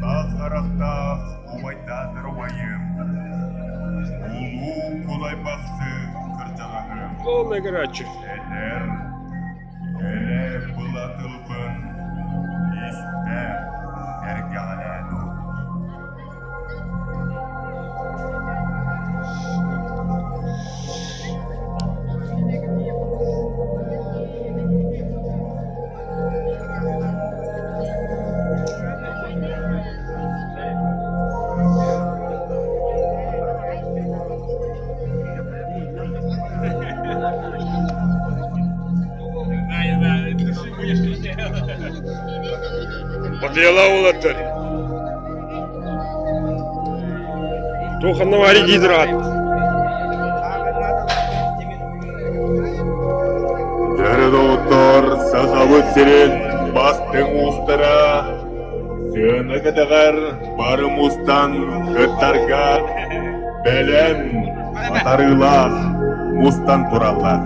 Тахарақта ұбайтадыр уайым. Улу құдай бақсы кыртағаным. Ол егерачы. Әдер, әлі бұлатылбын, ешті сәргәләну. Подъела улатыр. Туханна вари гидрат. Дәрді отыр, сағабы серен, бастың ұстыра. Сүйіні кітіғар, барым ұстан күттарға. Бәлем, атарылақ, ұстан туралақ.